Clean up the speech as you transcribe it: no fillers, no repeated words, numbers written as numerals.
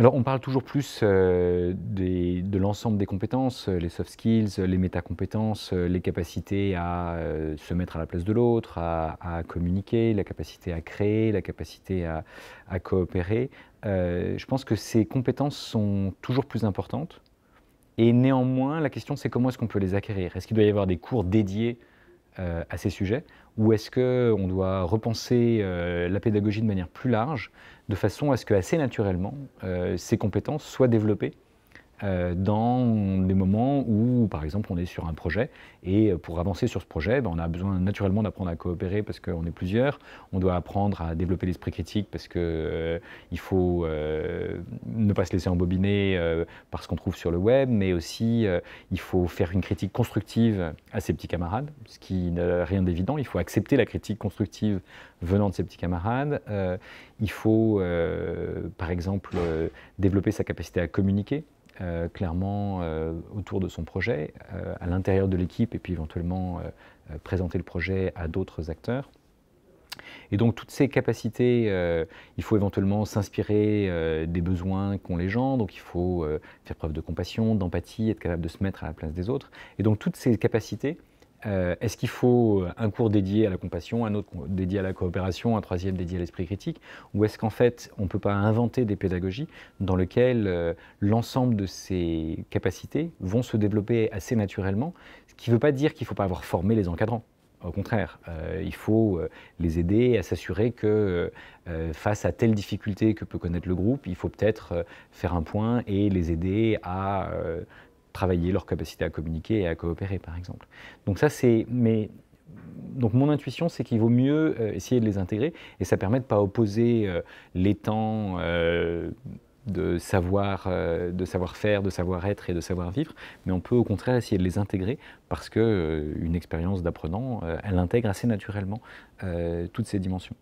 Alors, on parle toujours plus de l'ensemble des compétences, les soft skills, les métacompétences, les capacités à se mettre à la place de l'autre, à communiquer, la capacité à créer, la capacité à coopérer. Je pense que ces compétences sont toujours plus importantes. Et néanmoins, la question, c'est comment est-ce qu'on peut les acquérir? Est-ce qu'il doit y avoir des cours dédiés à ces sujets, ou est-ce qu'on doit repenser la pédagogie de manière plus large, de façon à ce que assez naturellement, ces compétences soient développées dans des moments où, par exemple, on est sur un projet et pour avancer sur ce projet, on a besoin naturellement d'apprendre à coopérer parce qu'on est plusieurs. On doit apprendre à développer l'esprit critique parce que il faut ne pas se laisser embobiner par ce qu'on trouve sur le web, mais aussi il faut faire une critique constructive à ses petits camarades, ce qui n'a rien d'évident. Il faut accepter la critique constructive venant de ses petits camarades. Il faut, par exemple, développer sa capacité à communiquer. Clairement autour de son projet, à l'intérieur de l'équipe et puis éventuellement présenter le projet à d'autres acteurs. Et donc toutes ces capacités, il faut éventuellement s'inspirer des besoins qu'ont les gens, donc il faut faire preuve de compassion, d'empathie, être capable de se mettre à la place des autres. Et donc toutes ces capacités, est-ce qu'il faut un cours dédié à la compassion, un autre dédié à la coopération, un troisième dédié à l'esprit critique, ou est-ce qu'en fait on ne peut pas inventer des pédagogies dans lesquelles l'ensemble de ces capacités vont se développer assez naturellement, ce qui ne veut pas dire qu'il ne faut pas avoir formé les encadrants. Au contraire, il faut les aider à s'assurer que face à telle difficulté que peut connaître le groupe, il faut peut-être faire un point et les aider à travailler leur capacité à communiquer et à coopérer, par exemple. Donc ça, donc mon intuition, c'est qu'il vaut mieux essayer de les intégrer, et ça permet de ne pas opposer les temps de savoir-faire, de savoir-être et de savoir-vivre, mais on peut au contraire essayer de les intégrer parce qu'une expérience d'apprenant, elle intègre assez naturellement toutes ces dimensions.